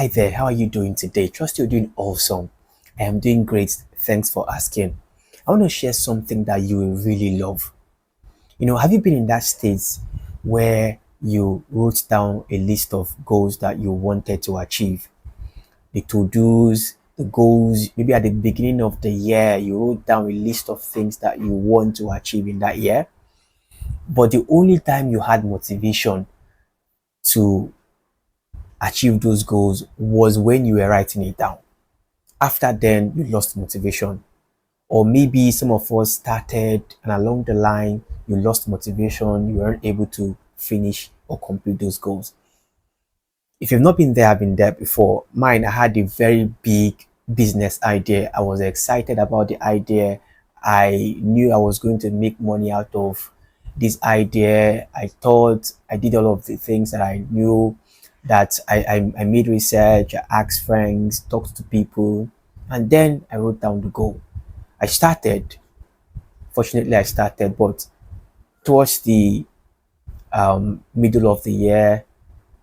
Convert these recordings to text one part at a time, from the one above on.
Hi there, how are you doing today? Trust you're doing awesome. I am doing great. Thanks for asking. I want to share something that you will really love. Have you been in that state where you wrote down a list of goals that you wanted to achieve? The to-dos, the goals, maybe at the beginning of the year, you wrote down a list of things that you want to achieve in that year. But the only time you had motivation to achieve those goals was when you were writing it down. After then, you lost motivation. Or maybe some of us started and along the line, you lost motivation, you weren't able to finish or complete those goals. If you've not been there, I've been there before. Mine, I had a very big business idea. I was excited about the idea. I knew I was going to make money out of this idea. I thought I did all of the things that I knew, that I made research, I asked friends, talked to people, and then I wrote down the goal. I started. Fortunately, I started, but towards the middle of the year,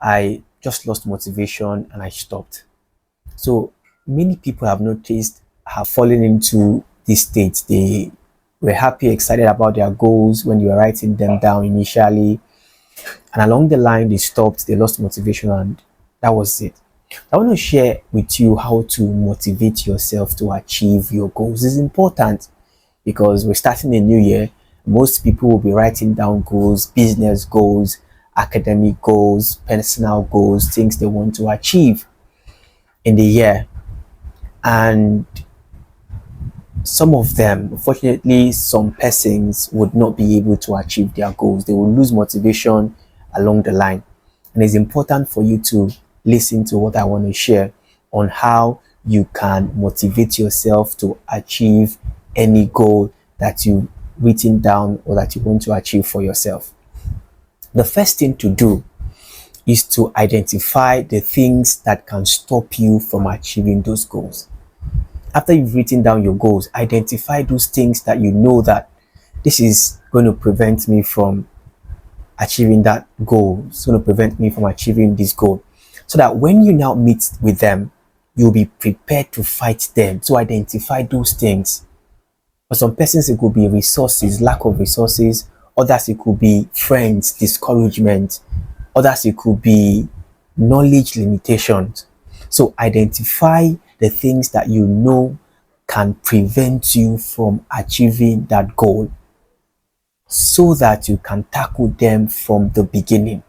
I just lost motivation and I stopped. So many people have noticed have fallen into this state. They were happy, excited about their goals when you were writing them down initially, and along the line they stopped, they lost motivation, and that was it. I want to share with you how to motivate yourself to achieve your goals. It's important because we're starting a new year. Most people will be writing down goals, business goals, academic goals, personal goals, things they want to achieve in the year. And some of them, unfortunately, some persons would not be able to achieve their goals. They will lose motivation along the line. And it's important for you to listen to what I want to share on how you can motivate yourself to achieve any goal that you've written down or that you want to achieve for yourself. The first thing to do is to identify the things that can stop you from achieving those goals. After you've written down your goals, identify those things that you know that this is going to prevent me from achieving that goal. It's going to prevent me from achieving this goal. So that when you now meet with them, you'll be prepared to fight them. So identify those things. For some persons, it could be resources, lack of resources. Others, it could be friends, discouragement. Others, it could be knowledge limitations. So identify the things that you know can prevent you from achieving that goal so that you can tackle them from the beginning.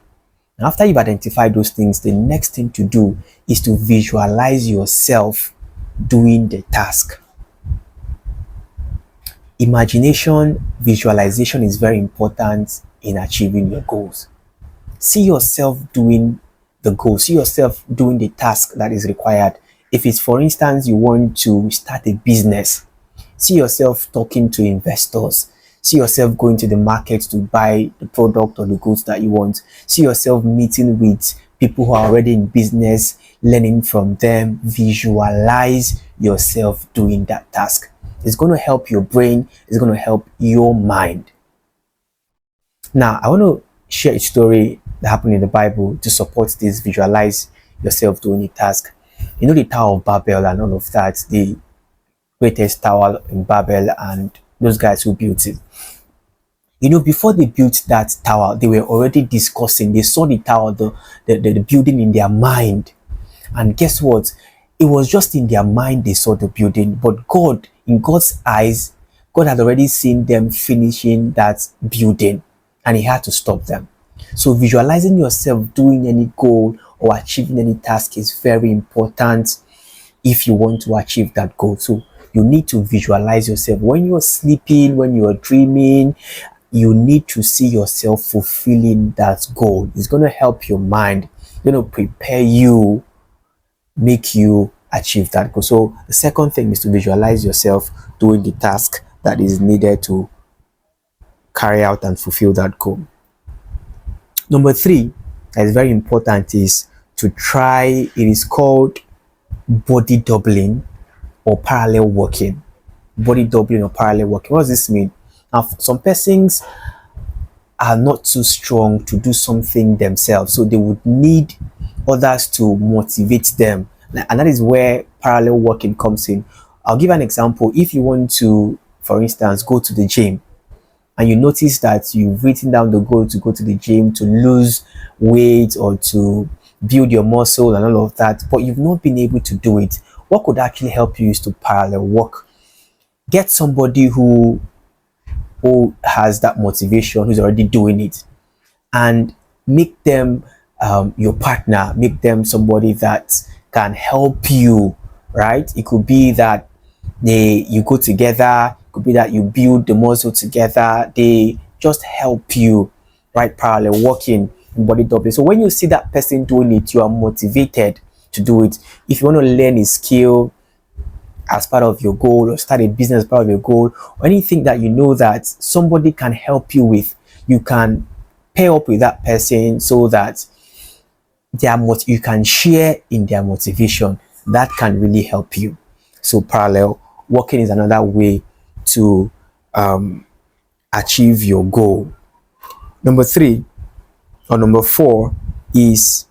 And after you've identified those things, the next thing to do is to visualize yourself doing the task. Imagination, visualization is very important in achieving your goals. See yourself doing the goal. See yourself doing the task that is required. If it's, for instance, you want to start a business, see yourself talking to investors. See yourself going to the market to buy the product or the goods that you want. See yourself meeting with people who are already in business, learning from them. Visualize yourself doing that task. It's going to help your brain. It's going to help your mind. Now, I want to share a story that happened in the Bible to support this. Visualize yourself doing the task. You know the Tower of Babel and all of that, the greatest tower in Babel, and those guys who built it. Before they built that tower, they were already discussing. They saw the tower, the building in their mind. And guess what? It was just in their mind they saw the building. But God, in God's eyes, God had already seen them finishing that building. And he had to stop them. So visualizing yourself doing any goal or achieving any task is very important if you want to achieve that goal. So you need to visualize yourself. When you're sleeping, when you're dreaming, you need to see yourself fulfilling that goal. It's going to help your mind, prepare you, make you achieve that goal. So the second thing is to visualize yourself doing the task that is needed to carry out and fulfill that goal. Number 3, that is very important, is to try, it is called body doubling or parallel working. Body doubling or parallel working. What does this mean? Now, some persons are not too strong to do something themselves, so they would need others to motivate them. And that is where parallel working comes in. I'll give an example. If you want to, for instance, go to the gym, and you notice that you've written down the goal to go to the gym to lose weight or to build your muscle and all of that, but you've not been able to do it, what could actually help you is to parallel work. Get somebody who has that motivation, who's already doing it, and make them your partner, make them somebody that can help you, right? It could be that you go together, it could be that you build the muscle together, they just help you, right? Parallel working in body doubling. So when you see that person doing it, you are motivated to do it. If you want to learn a skill as part of your goal, or start a business as part of your goal, or anything that you know that somebody can help you with, you can pair up with that person so that you can share in their motivation. That can really help you. So parallel working is another way to achieve your goal. Number 3 or number 4 is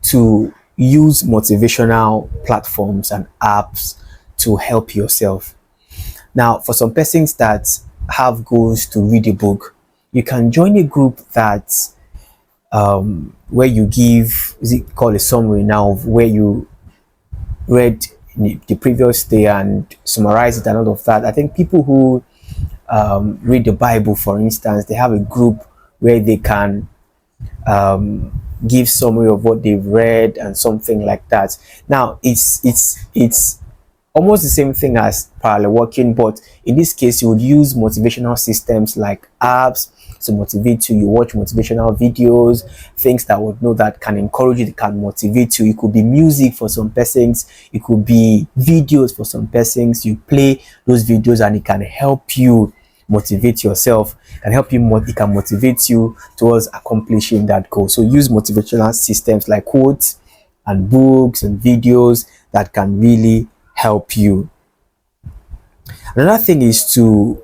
to use motivational platforms and apps to help yourself. Now, for some persons that have goals to read a book, you can join a group that where you give, is it called a summary now, of where you read the previous day and summarize it and all of that. I think people who read the Bible, for instance, they have a group where they can give summary of what they've read and something like that. Now it's almost the same thing as parallel working, but in this case you would use motivational systems like apps to motivate you. You watch motivational videos, things that would know that can encourage you, that can motivate you. It could be music for some persons, it could be videos for some persons. You play those videos and it can help you motivate yourself, can help you, it can motivate you towards accomplishing that goal. So use motivational systems like quotes and books and videos that can really help you. Another thing is to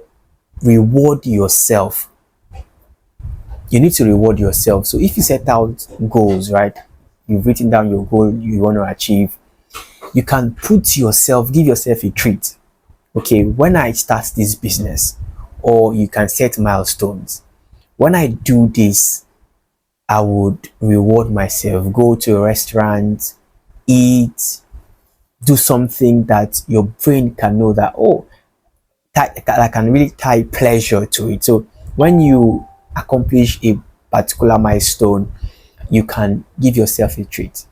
reward yourself. You need to reward yourself. So if you set out goals, right, you've written down your goal you want to achieve, you can give yourself a treat. Okay, when I start this business, or you can set milestones. When I do this, I would reward myself, go to a restaurant, eat, do something that your brain can know that, oh, that can really tie pleasure to it. So when you accomplish a particular milestone, you can give yourself a treat.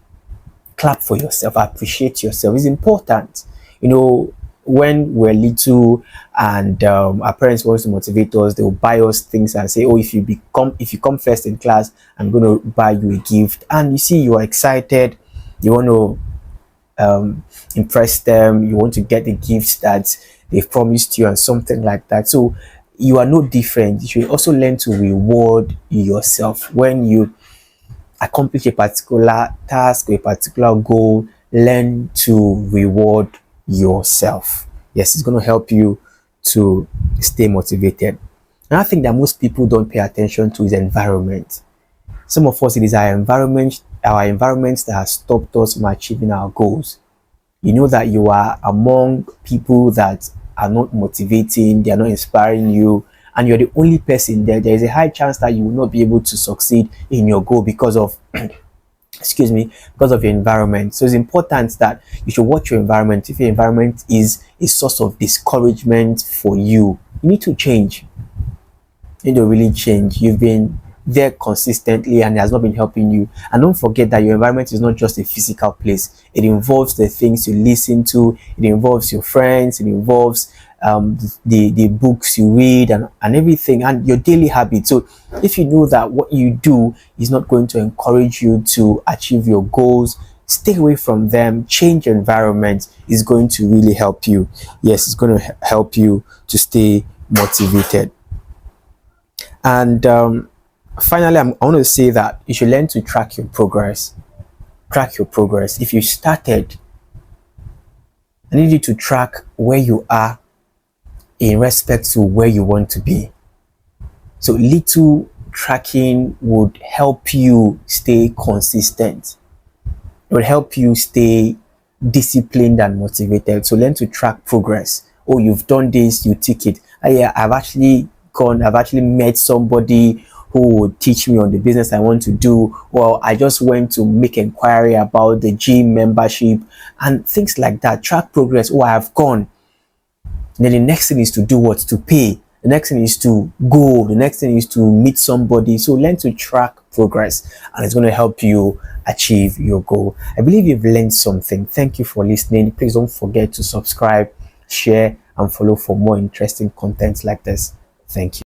Clap for yourself, appreciate yourself. It's important. You know, when we're little and our parents want to motivate us, they'll buy us things and say, oh, if you come first in class, I'm going to buy you a gift. And you see, you are excited, you want to impress them, you want to get the gifts that they've promised you and something like that. So you are no different. You should also learn to reward yourself. When you accomplish a particular task or a particular goal, learn to reward yourself. Yes, it's going to help you to stay motivated. Another thing that most people don't pay attention to is environment. Some of us, it is our environments that has stopped us from achieving our goals. You know that you are among people that are not motivating, they are not inspiring you, and you're the only person there. There is a high chance that you will not be able to succeed in your goal because of because of your environment. So it's important that you should watch your environment. If your environment is a source of discouragement for you, you need to change. You need to really change. You've been there consistently and it has not been helping you. And don't forget that your environment is not just a physical place. It involves the things you listen to, it involves your friends, it involves the books you read and everything, and your daily habits. So if you know that what you do is not going to encourage you to achieve your goals, stay away from them. Change your environment is going to really help you. Yes, it's going to help you to stay motivated. And finally, I want to say that you should learn to track your progress. Track your progress. If you started, I need you to track where you are in respect to where you want to be. So little tracking would help you stay consistent. It would help you stay disciplined and motivated. So learn to track progress. Oh, you've done this, you tick it. Ah, yeah, I've actually met somebody who would teach me on the business I want to do. Well, I just went to make inquiry about the gym membership and things like that. Track progress. Oh, I have gone. And then the next thing is to do what? To pay. The next thing is to go. The next thing is to meet somebody. So learn to track progress, and it's going to help you achieve your goal. I believe you've learned something. Thank you for listening. Please don't forget to subscribe, share, and follow for more interesting content like this. Thank you.